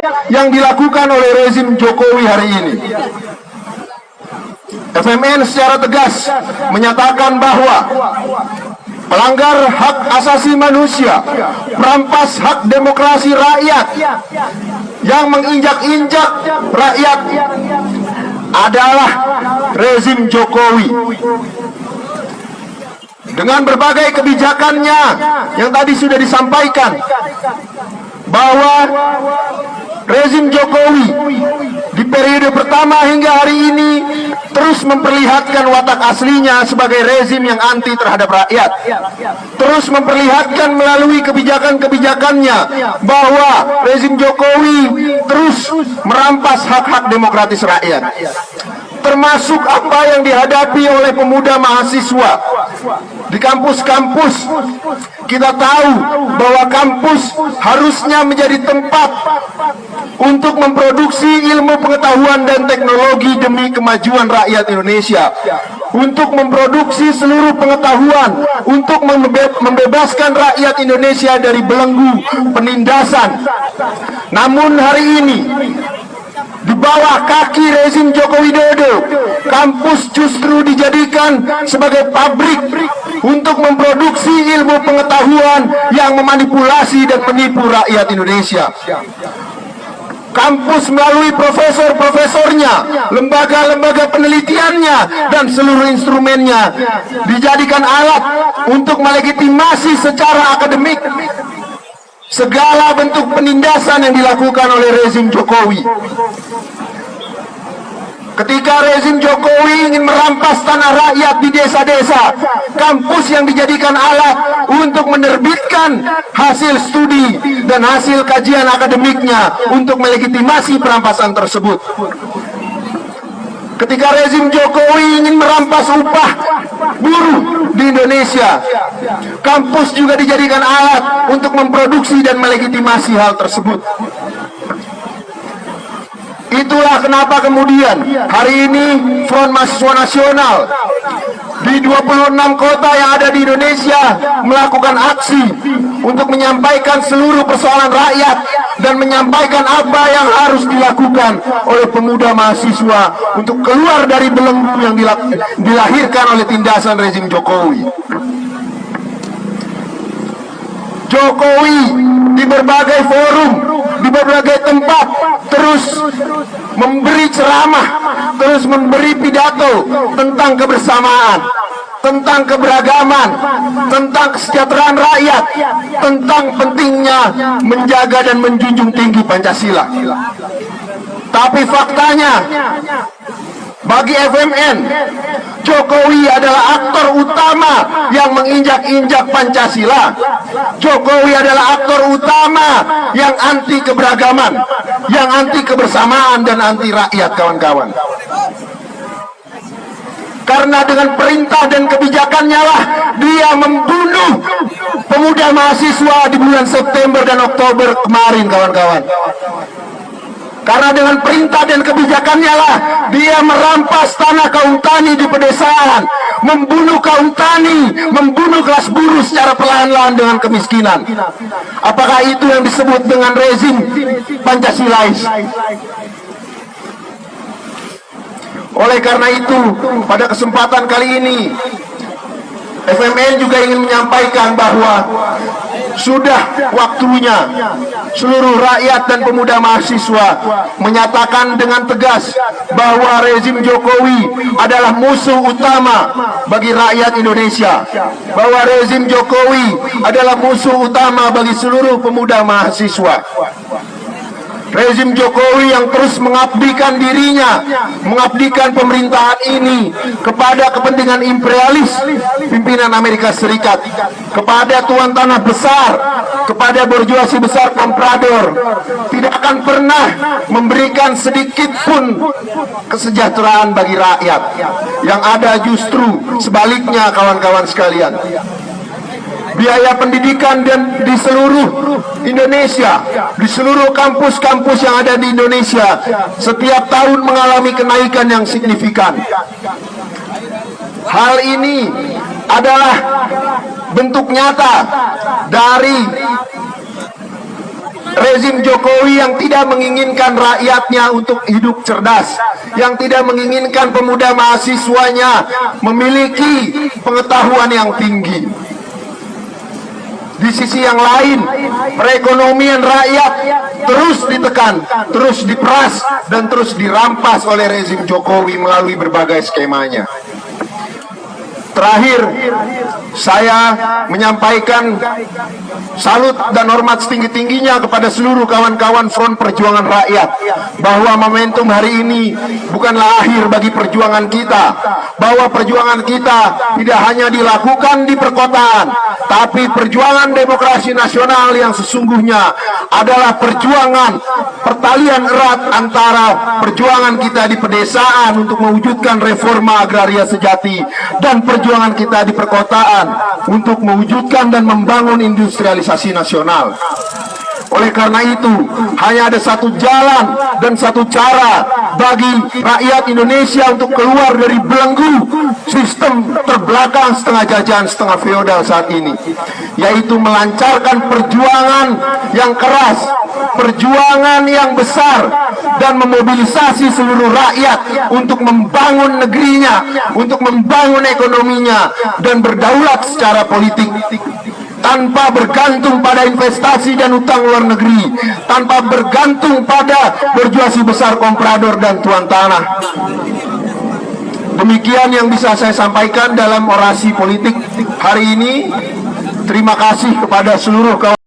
yang dilakukan oleh rezim Jokowi hari ini. FMN secara tegas menyatakan bahwa pelanggar hak asasi manusia, merampas hak demokrasi rakyat, yang menginjak-injak rakyat adalah rezim Jokowi. Dengan berbagai kebijakannya yang tadi sudah disampaikan, bahwa rezim Jokowi di periode pertama hingga hari ini terus memperlihatkan watak aslinya sebagai rezim yang anti terhadap rakyat, terus memperlihatkan melalui kebijakan-kebijakannya bahwa rezim Jokowi terus merampas hak-hak demokratis rakyat, termasuk apa yang dihadapi oleh pemuda mahasiswa di kampus-kampus. Kita tahu bahwa kampus harusnya menjadi tempat untuk memproduksi ilmu pengetahuan dan teknologi demi kemajuan rakyat Indonesia, untuk memproduksi seluruh pengetahuan, untuk membebaskan rakyat Indonesia dari belenggu penindasan. Namun hari ini, di bawah kaki rezim Joko Widodo, kampus justru dijadikan sebagai pabrik untuk memproduksi ilmu pengetahuan yang memanipulasi dan menipu rakyat Indonesia. Kampus melalui profesor-profesornya, lembaga-lembaga penelitiannya, dan seluruh instrumennya dijadikan alat untuk melegitimasi secara akademik segala bentuk penindasan yang dilakukan oleh rezim Jokowi. Ketika rezim Jokowi ingin merampas tanah rakyat di desa-desa, kampus yang dijadikan alat untuk menerbitkan hasil studi dan hasil kajian akademiknya untuk melegitimasi perampasan tersebut. Ketika rezim Jokowi ingin merampas upah buruh di Indonesia, kampus juga dijadikan alat untuk memproduksi dan melegitimasi hal tersebut. Itulah kenapa kemudian hari ini Front Mahasiswa Nasional di 26 kota yang ada di Indonesia melakukan aksi untuk menyampaikan seluruh persoalan rakyat dan menyampaikan apa yang harus dilakukan oleh pemuda mahasiswa untuk keluar dari belenggu yang dilahirkan oleh tindasan rezim Jokowi. Jokowi di berbagai forum, di berbagai tempat terus memberi ceramah, terus memberi pidato tentang kebersamaan, tentang keberagaman, tentang kesejahteraan rakyat, tentang pentingnya menjaga dan menjunjung tinggi Pancasila. Tapi faktanya, bagi FMN, Jokowi adalah aktor utama yang menginjak-injak Pancasila. Jokowi adalah aktor utama yang anti keberagaman, yang anti kebersamaan dan anti rakyat, kawan-kawan. Karena dengan perintah dan kebijakannya lah dia membunuh pemuda mahasiswa di bulan September dan Oktober kemarin, kawan-kawan. Karena dengan perintah dan kebijakannya lah dia merampas tanah kaum tani di pedesaan, membunuh kaum tani, membunuh kelas buruh secara perlahan-lahan dengan kemiskinan. Apakah itu yang disebut dengan rezim Pancasilais? Oleh karena itu, pada kesempatan kali ini FMN juga ingin menyampaikan bahwa sudah waktunya seluruh rakyat dan pemuda mahasiswa menyatakan dengan tegas bahwa rezim Jokowi adalah musuh utama bagi rakyat Indonesia, bahwa rezim Jokowi adalah musuh utama bagi seluruh pemuda mahasiswa. Rezim Jokowi yang terus mengabdikan dirinya, mengabdikan pemerintahan ini kepada kepentingan imperialis pimpinan Amerika Serikat, kepada tuan tanah besar, kepada borjuasi besar komprador, tidak akan pernah memberikan sedikit pun kesejahteraan bagi rakyat. Yang ada justru sebaliknya, kawan-kawan sekalian. Biaya pendidikan dan di seluruh Indonesia, di seluruh kampus-kampus yang ada di Indonesia setiap tahun mengalami kenaikan yang signifikan. Hal ini adalah bentuk nyata dari rezim Jokowi yang tidak menginginkan rakyatnya untuk hidup cerdas, yang tidak menginginkan pemuda mahasiswanya memiliki pengetahuan yang tinggi. Di sisi yang lain, perekonomian rakyat terus ditekan, terus diperas, dan terus dirampas oleh rezim Jokowi melalui berbagai skemanya. Terakhir, saya menyampaikan salut dan hormat setinggi-tingginya kepada seluruh kawan-kawan Front Perjuangan Rakyat, bahwa momentum hari ini bukanlah akhir bagi perjuangan kita, bahwa perjuangan kita tidak hanya dilakukan di perkotaan, tapi perjuangan demokrasi nasional yang sesungguhnya adalah perjuangan pertalian erat antara perjuangan kita di pedesaan untuk mewujudkan reforma agraria sejati dan perjuangan kita di perkotaan untuk mewujudkan dan membangun industrialisasi nasional. Oleh karena itu, hanya ada satu jalan dan satu cara bagi rakyat Indonesia untuk keluar dari belenggu sistem terbelakang setengah jajahan, setengah feodal saat ini, yaitu melancarkan perjuangan yang keras, perjuangan yang besar, dan memobilisasi seluruh rakyat untuk membangun negerinya, untuk membangun ekonominya, dan berdaulat secara politik, tanpa bergantung pada investasi dan utang luar negeri, tanpa bergantung pada berjuasi besar komprador dan tuan tanah. Demikian yang bisa saya sampaikan dalam orasi politik hari ini. Terima kasih kepada seluruh kawan.